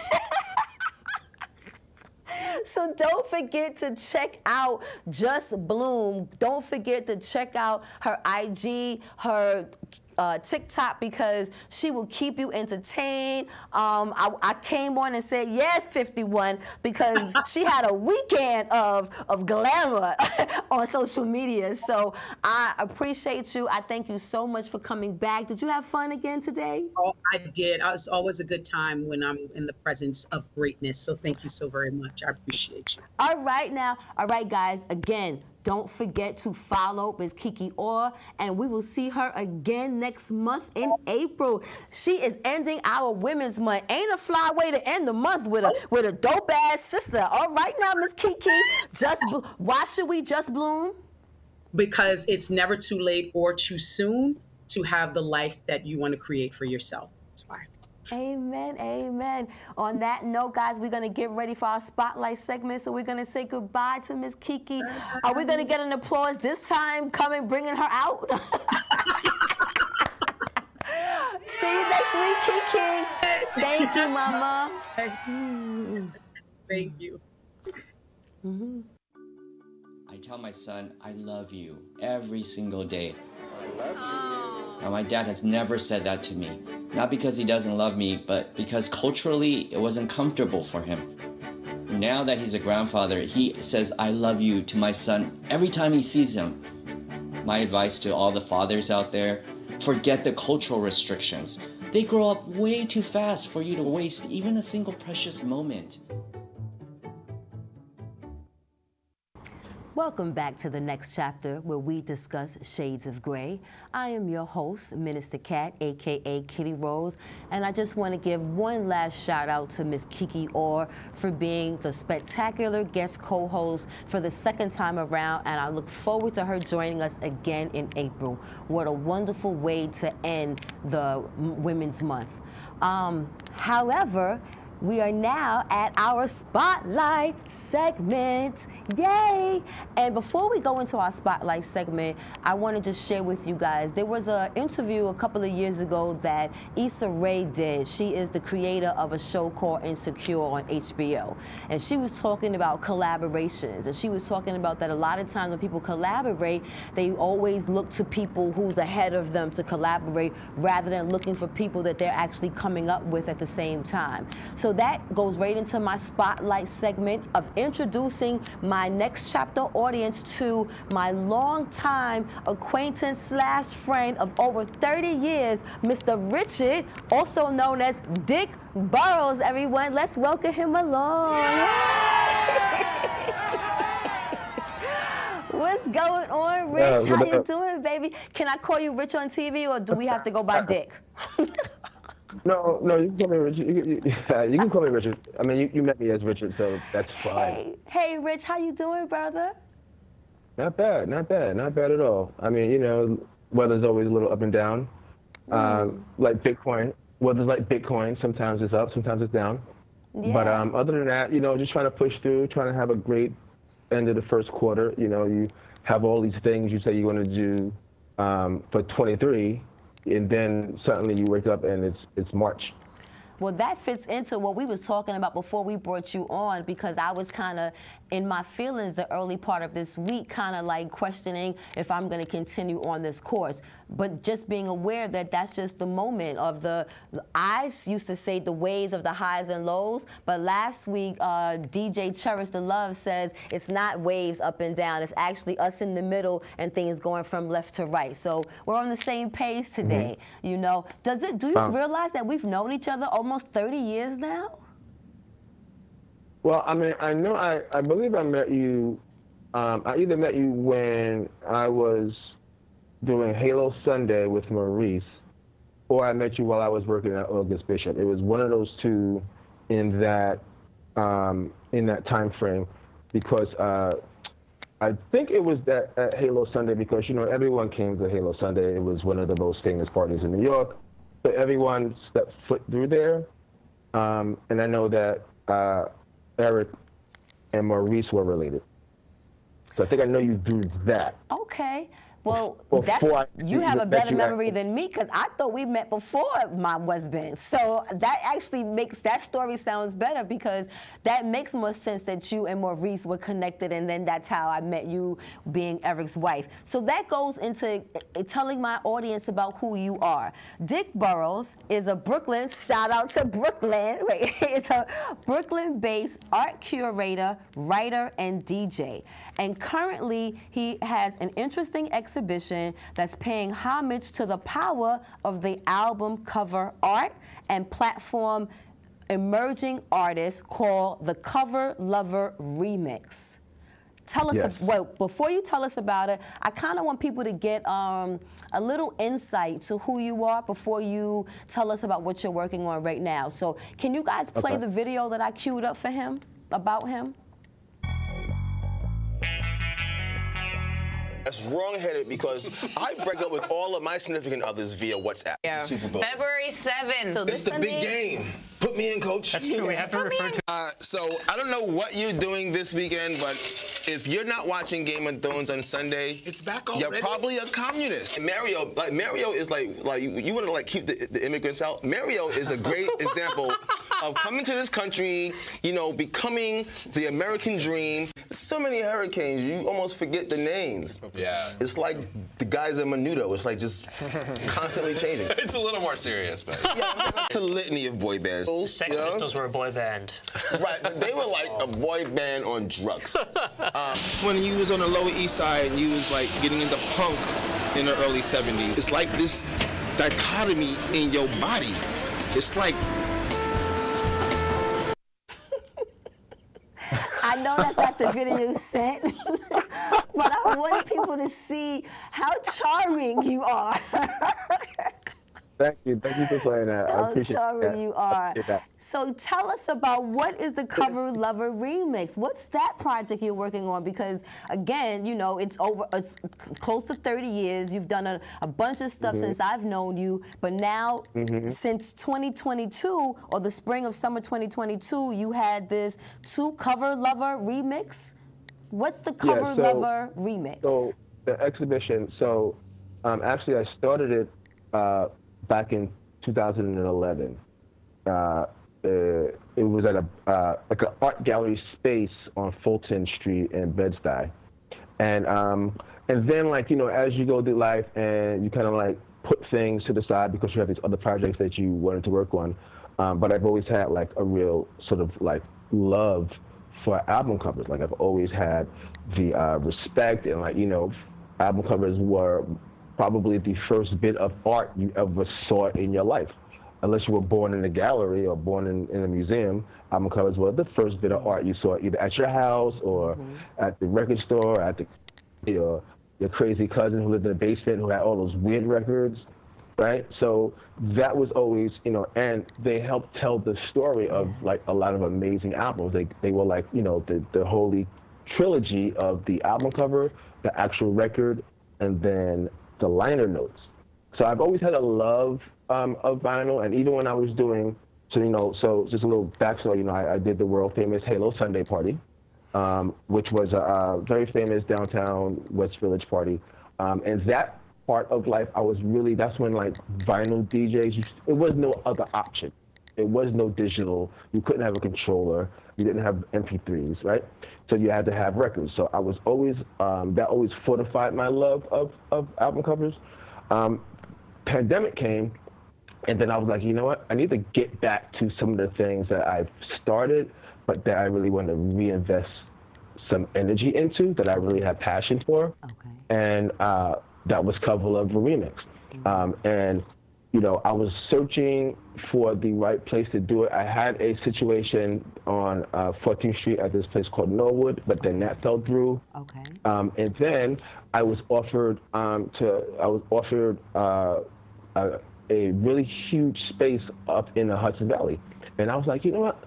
So don't forget to check out Just Bloom. Don't forget to check out her IG, her TikTok, because she will keep you entertained. I came on and said yes, 51, because she had a weekend of glamour on social media. So I appreciate you. I thank you so much for coming back. Did you have fun again today? Oh, I did. It's always a good time when I'm in the presence of greatness. So thank you so very much. I appreciate you. All right, guys, again, don't forget to follow Ms. Kiki Orr, and we will see her again next month in April. She is ending our Women's Month. Ain't a fly way to end the month with a dope-ass sister. All right now, Ms. Kiki, why should we just bloom? Because it's never too late or too soon to have the life that you want to create for yourself. That's why. Amen, amen. On that note, guys, we're going to get ready for our spotlight segment. So we're going to say goodbye to Miss Kiki. Are we going to get an applause this time, bringing her out? See you next week, Kiki. Thank you, Mama. Thank you. Mm-hmm. I tell tell my son, I love you every single day. I love you. Now, my dad has never said that to me. Not because he doesn't love me, but because culturally it wasn't comfortable for him. Now that he's a grandfather, he says, I love you to my son every time he sees him. My advice to all the fathers out there, forget the cultural restrictions. They grow up way too fast for you to waste even a single precious moment. Welcome back to the next chapter where we discuss shades of gray. I am your host, Minister Cat, aka Kitty Rose, and I just want to give one last shout out to Miss Kiki Orr for being the spectacular guest co-host for the second time around, and I look forward to her joining us again in April. What a wonderful way to end the Women's Month. However, we are now at our Spotlight segment. Yay! And before we go into our Spotlight segment, I want to just share with you guys, there was an interview a couple of years ago that Issa Rae did. She is the creator of a show called Insecure on HBO. And she was talking about collaborations. And she was talking about that a lot of times when people collaborate, they always look to people who's ahead of them to collaborate rather than looking for people that they're actually coming up with at the same time. So that goes right into my Spotlight segment of introducing my next chapter audience to my longtime acquaintance slash friend of over 30 years, Mr. Richard, also known as Dick Burrows, everyone. Let's welcome him along. What's going on, Rich? How you doing, baby? Can I call you Rich on TV, or do we have to go by Dick? No, you can call me Richard. You can call me Richard. I mean, you met me as Richard, so that's fine. Hey, Rich, how you doing, brother? Not bad at all. I mean, you know, weather's always a little up and down. Like Bitcoin, weather's like Bitcoin. Sometimes it's up, sometimes it's down. Yeah. But other than that, you know, just trying to push through, trying to have a great end of the first quarter. You know, you have all these things you say you want to do for 23. And then suddenly you wake up and it's March. Well, that fits into what we was talking about before we brought you on, because I was kind of in my feelings the early part of this week, kind of like questioning if I'm going to continue on this course. But just being aware that that's just the moment of I used to say the waves of the highs and lows, but last week DJ Cherish the Love says it's not waves up and down, it's actually us in the middle and things going from left to right. So we're on the same page today, you know. Do you realize that we've known each other almost 30 years now? Well, I mean, I believe I met you, I either met you when I was doing Halo Sunday with Maurice, or I met you while I was working at August Bishop. It was one of those two in that time frame, because I think it was that at Halo Sunday, because, you know, everyone came to Halo Sunday. It was one of the most famous parties in New York. So everyone stepped foot through there. And I know that Eric and Maurice were related. So I think I know you through that. Okay. Well, you have a better memory than me, because I thought we met before my husband. So that actually makes that story sounds better, because that makes more sense that you and Maurice were connected, and then that's how I met you being Eric's wife. So that goes into telling my audience about who you are. Dick Burrows is a Brooklyn, shout out to Brooklyn, is a Brooklyn-based art curator, writer, and DJ. And currently, he has an interesting exhibition that's paying homage to the power of the album cover art and platform emerging artists called the Cover Lover Remix. Tell us, well, before you tell us about it, I kind of want people to get a little insight to who you are before you tell us about what you're working on right now. So can you guys play the video that I queued up for him, about him? That's wrong-headed, because I break up with all of my significant others via WhatsApp. Yeah. Super Bowl. February 7th. So it's the big game. Put me in, coach. That's true. We have to refer to. So I don't know what you're doing this weekend, but if you're not watching Game of Thrones on Sunday, it's back already. You're probably a communist. Mario is like you want to like keep the immigrants out. Mario is a great example of coming to this country, you know, becoming the American dream. So many hurricanes, you almost forget the names. Yeah. It's like the guys in Menudo. It's like just constantly changing. It's a little more serious, but yeah, it's a litany of boy bands. Sex Pistols were a boy band. Right, but they were like a boy band on drugs. When you was on the Lower East Side and you was like getting into punk in the early 70s, it's like this dichotomy in your body. It's like... I know that's not the video you sent, but I wanted people to see how charming you are. Thank you for playing that. I How appreciate charming that. you are. That. So tell us about what is the Cover Lover remix? What's that project you're working on? Because again, you know, it's close to 30 years. You've done a bunch of stuff since I've known you, but now since 2022 or the spring of summer 2022, you had this Cover Lover remix. What's the Cover Lover remix? So the exhibition. So actually, I started it back in 2011. It was at like an art gallery space on Fulton Street in Bed-Stuy, and then, like, you know, as you go through life and you kind of like put things to the side because you have these other projects that you wanted to work on, but I've always had like a real sort of like love for album covers. Like I've always had the respect, and like, you know, album covers were probably the first bit of art you ever saw in your life. Unless you were born in a gallery or born in a museum, album covers were the first bit of art you saw either at your house or at the record store, or at your crazy cousin who lived in the basement who had all those weird records, right? So that was always, you know, and they helped tell the story of like a lot of amazing albums. They were like, you know, the holy trilogy of the album cover, the actual record, and then the liner notes. So I've always had a love of vinyl, and even when I was doing, so just a little backstory, you know, I did the world famous Halo Sunday party, which was a very famous downtown West Village party, and that part of life, that's when like vinyl DJs, it was no other option. It was no digital. You couldn't have a controller. You didn't have MP3s, right? So you had to have records. So I was always, that always fortified my love of album covers. Pandemic came, and then I was like, you know what? I need to get back to some of the things that I've started, but that I really want to reinvest some energy into, that I really have passion for. Okay. And that was Cover Lover Remix. And you know, I was searching for the right place to do it. I had a situation on 14th Street at this place called Norwood, but then that fell through. Okay. And then I was offered a really huge space up in the Hudson Valley, and I was like, you know what?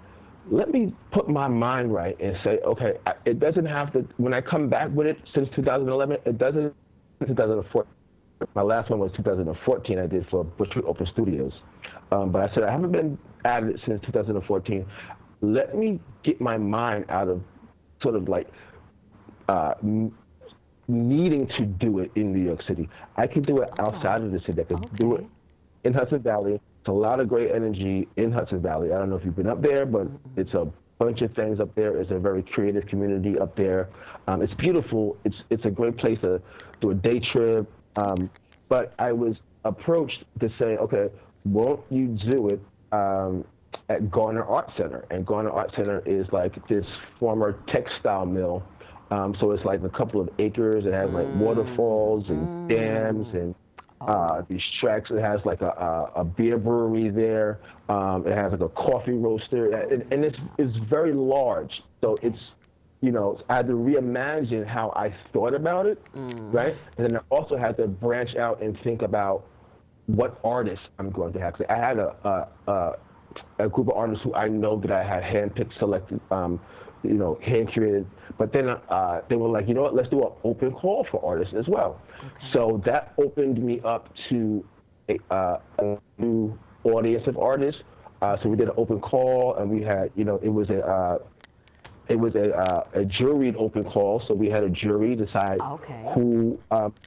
Let me put my mind right and say, okay, it doesn't have to. When I come back with it since 2011, it doesn't. 2014. My last one was 2014. I did for Butcher Open Studios. But I said, I haven't been at it since 2014. Let me get my mind out of sort of like needing to do it in New York City. I can do it outside of the city. I can do it in Hudson Valley. It's a lot of great energy in Hudson Valley. I don't know if you've been up there, but it's a bunch of things up there. It's a very creative community up there. It's beautiful. It's a great place to do a day trip. But I was approached to say, okay, won't you do it at Garner Art Center? And Garner Art Center is like this former textile mill. So it's like a couple of acres. It has like waterfalls and dams and these tracks. It has like a beer brewery there. It has like a coffee roaster. And it's very large. So it's, you know, I had to reimagine how I thought about it, right? And then I also had to branch out and think about what artists I'm going to have. I had a group of artists who I know that I had handpicked, selected, you know, hand-curated. But then they were like, you know what, let's do an open call for artists as well. Okay. So that opened me up to a new audience of artists. So we did an open call, and we had, you know, it was a juried open call. So we had a jury decide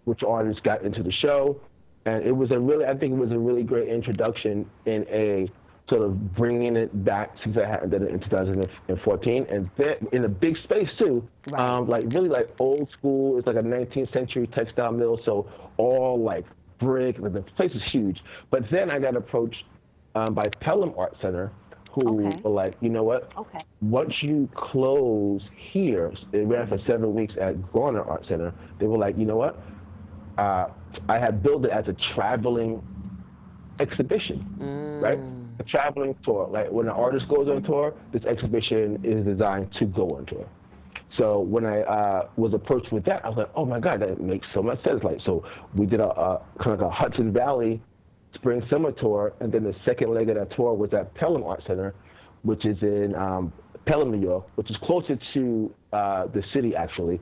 which artists got into the show, and it was I think it was a really great introduction in a sort of bringing it back since I hadn't done it in 2014, and then in a big space too, like really like old school. It's like a 19th century textile mill, so all like brick. The place is huge. But then I got approached by Pelham Art Center, who were like, you know what? Once you close here, it ran for 7 weeks at Garner Art Center. They were like, you know what? I had built it as a traveling exhibition, right? A traveling tour. Like when an artist goes on tour, this exhibition is designed to go on tour. So when I was approached with that, I was like, oh my God, that makes so much sense. Like, so we did a kind of like a Hudson Valley spring summer tour, and then the second leg of that tour was at Pelham Art Center, which is in Pelham, New York, which is closer to the city actually,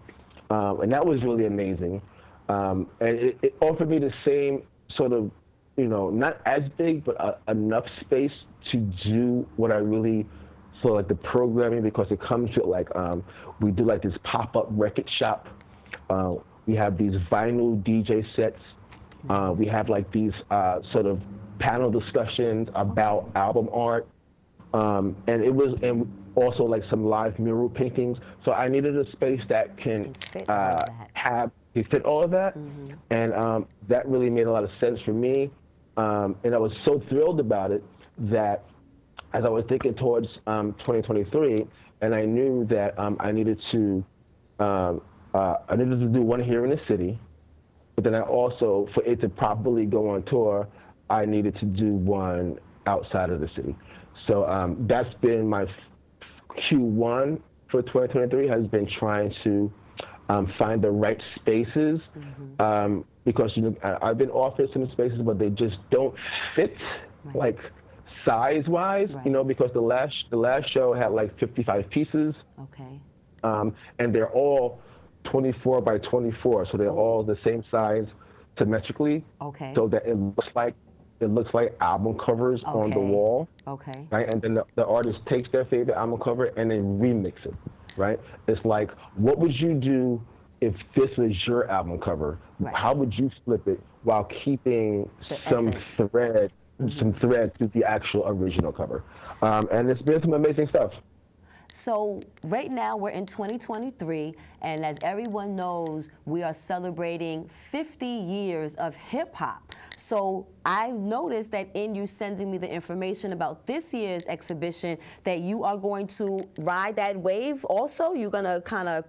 and that was really amazing. And it offered me the same sort of, you know, not as big, but enough space to do what I really, so like the programming, because it comes to like, we do like this pop-up record shop. We have these vinyl DJ sets. We have like these sort of panel discussions about album art. And it was, and also like some live mural paintings. So I needed a space that can fit all of that. And that really made a lot of sense for me. And I was so thrilled about it that as I was thinking towards 2023, and I knew that I needed to do one here in the city, but then I also, for it to properly go on tour, I needed to do one outside of the city. So that's been my Q1 for 2023, has been trying to find the right spaces, because, you know, I've been offered some spaces, but they just don't fit, like size-wise, you know, because the last show had like 55 pieces, and they're all 24 by 24, so they're all the same size symmetrically, so that it looks like album covers on the wall, right? And then the artist takes their favorite album cover and they remix it, right? It's like, what would you do if this was your album cover? How would you flip it while keeping some thread to the actual original cover? And it's been some amazing stuff. So right now we're in 2023, and as everyone knows, we are celebrating 50 years of hip hop. So I noticed that in you sending me the information about this year's exhibition, that you are going to ride that wave also? You're gonna kind of,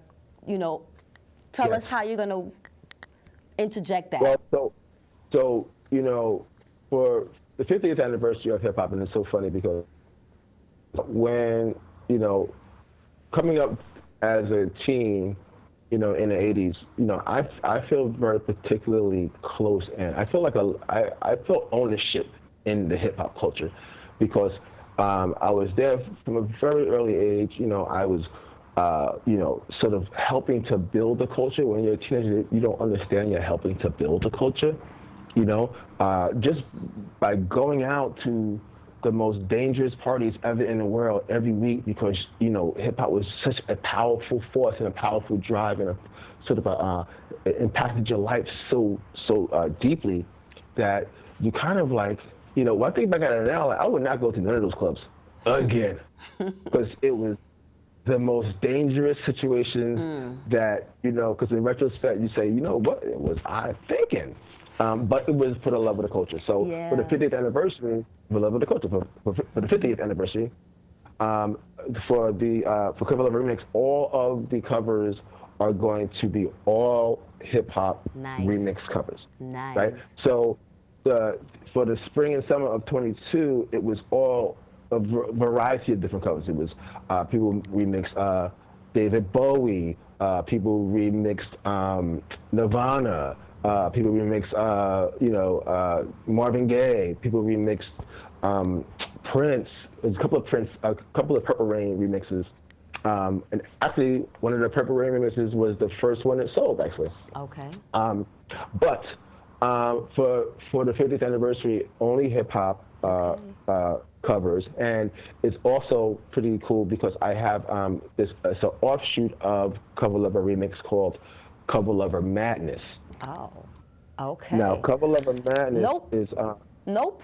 you know, tell us how you're gonna interject that. Well, so you know, for the 50th anniversary of hip hop, and it's so funny because when, you know, coming up as a teen, you know, in the 80s, you know, I feel very particularly close, and I feel like I feel ownership in the hip hop culture, because I was there from a very early age. You know, I was, you know, sort of helping to build the culture. When you're a teenager, you don't understand you're helping to build a culture. You know, just by going out to the most dangerous parties ever in the world every week, because, you know, hip hop was such a powerful force and a powerful drive, and a sort of it impacted your life so deeply that you kind of like, you know, one thing back at it now, like, I would not go to none of those clubs again, because it was the most dangerous situation that, you know, because in retrospect you say, you know, what was I thinking? But it was for the love of the culture. So for the 50th anniversary, for the love of the culture, for the 50th anniversary, for Cover Love Remix, all of the covers are going to be all hip hop remix covers. Right? So for the spring and summer of 22, it was all a variety of different covers. It was people remixed David Bowie, people remixed Nirvana. People remixed, you know, Marvin Gaye. People remixed Prince. There's a couple of Purple Rain remixes. And actually, one of the Purple Rain remixes was the first one that sold, actually. Okay. But For the 50th anniversary, only hip hop covers, and it's also pretty cool because I have it's an offshoot of Cover Lover Remix called Cover Lover Madness. Oh, okay. Now, Cover Lover Madness is Nope.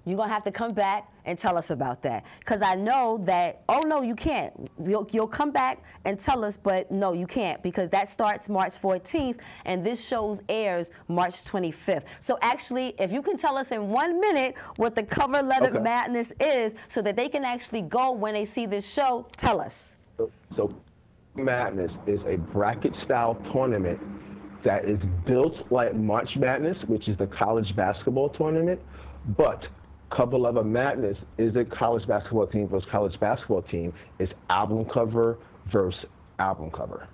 You're going to have to come back and tell us about that. Because I know that, oh, no, you can't. You'll come back and tell us, but no, you can't, because that starts March 14th, and this show airs March 25th. So actually, if you can tell us in 1 minute what the Cover Letter Madness is so that they can actually go when they see this show, tell us. So Madness is a bracket-style tournament that is built like March Madness, which is the college basketball tournament, but Cover Lover Madness is a college basketball team versus college basketball team. It's album cover versus album cover.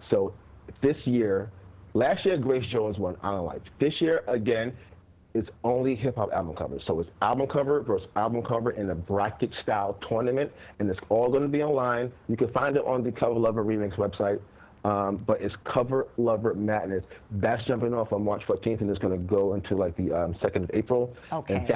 So this year, last year Grace Jones won I Don't Like. This year, again, it's only hip-hop album covers. So it's album cover versus album cover in a bracket-style tournament, and it's all going to be online. You can find it on the Cover Lover Remix website. But it's Cover Lover Madness. That's jumping off on March 14th, and it's going to go until like the 2nd of April. Okay. And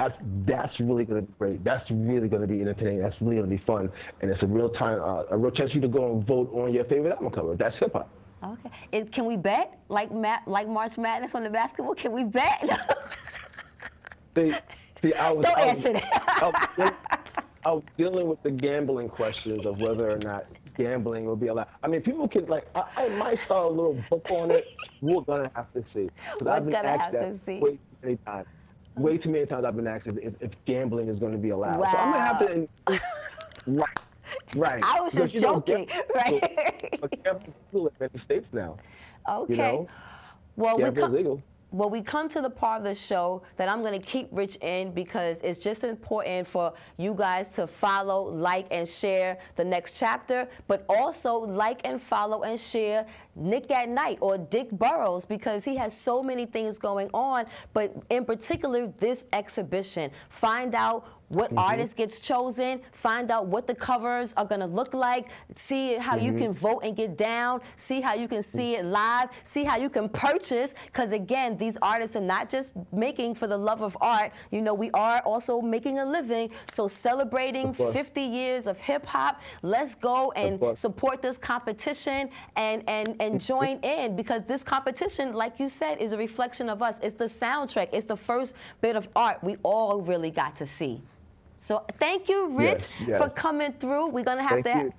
that's really going to be great. That's really going to be entertaining. That's really going to be fun, and it's a real chance for you to go and vote on your favorite album cover. That's hip hop. Okay. Can we bet like March Madness on the basketball? Can we bet? Don't answer that. I was dealing with the gambling questions of whether or not gambling will be allowed. I mean, people can, like, I might start a little book on it. We're going to have to see. I've been asked that way too many times. Way too many times I've been asked if gambling is going to be allowed. Wow. So I'm going to have to, right. I was just joking, right? But gambling's legal in many states now. Okay. You know? Well, gambling's legal. Well, we come to the part of the show that I'm going to keep Rich in because it's just important for you guys to follow, like, and share the next chapter, but also like and follow and share Nick at Night or Dick Burrows because he has so many things going on, but in particular, this exhibition. Find out what artist gets chosen, find out what the covers are gonna look like, see how you can vote and get down, see how you can see it live, see how you can purchase, because again, these artists are not just making for the love of art, you know, we are also making a living, so celebrating 50 years of hip hop, let's go and support this competition and join in, because this competition, like you said, is a reflection of us. It's the soundtrack, it's the first bit of art we all really got to see. So thank you, Rich, for coming through. We're going to have to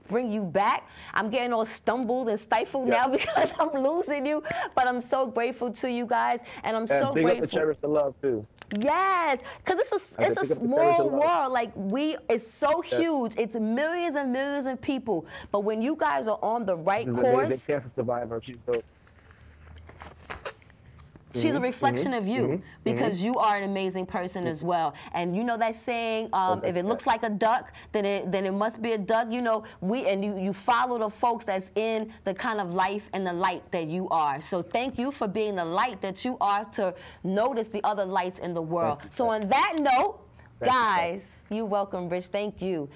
bring you back. I'm getting all stumbled and stifled now because I'm losing you. But I'm so grateful to you guys. And I'm so grateful. Big up to Cherish the Love, too. Yes, because it's a small world. Like, it's so huge. It's millions and millions of people. But when you guys are on the right course. She's a cancer survivor. She's a reflection of you because you are an amazing person as well. And you know that saying, if it looks like a duck, then it must be a duck. You know, you follow the folks that's in the kind of life and the light that you are. So thank you for being the light that you are to notice the other lights in the world. So on that note, guys, you're welcome, Rich. Thank you.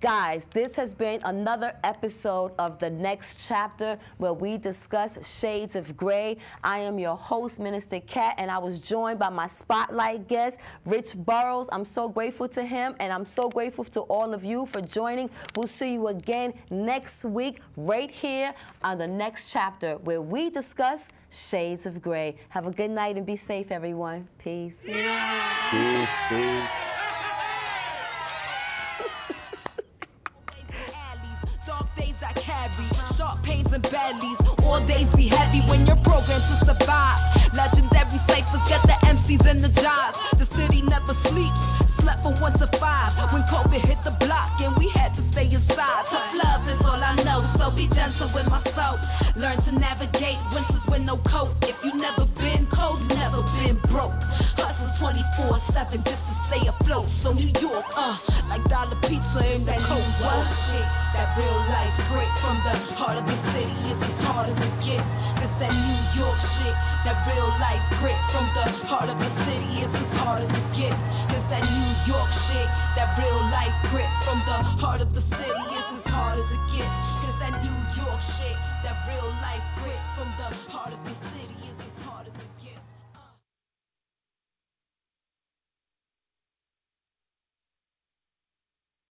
Guys, this has been another episode of The Next Chapter where we discuss shades of gray. I am your host, Minister Cat, and I was joined by my spotlight guest, Rich Burrows. I'm so grateful to him, and I'm so grateful to all of you for joining. We'll see you again next week right here on The Next Chapter where we discuss shades of gray. Have a good night and be safe, everyone. Peace. Peace. Sharp pains and bellies, all days be heavy when you're programmed to survive. Legendary ciphers get the MCs in the jobs. The city never sleeps, slept from 1 to 5 when COVID hit the block and we had to stay inside. Tough love is all I know, so be gentle with my soul. Learn to navigate winters with no coat. If you never been cold, you never been broke. Hustle 24/7 just to stay afloat. So New York, like dollar pizza in the cold world. Shit, that real life grit from the heart of the city is as hard as it gets. This that New York shit, that real life grit from the heart of the city is as hard as it gets. This that New York shit, that real life grit from the heart of the city is as hard as it gets. This that New York shit, that real life grit from the heart of the city is as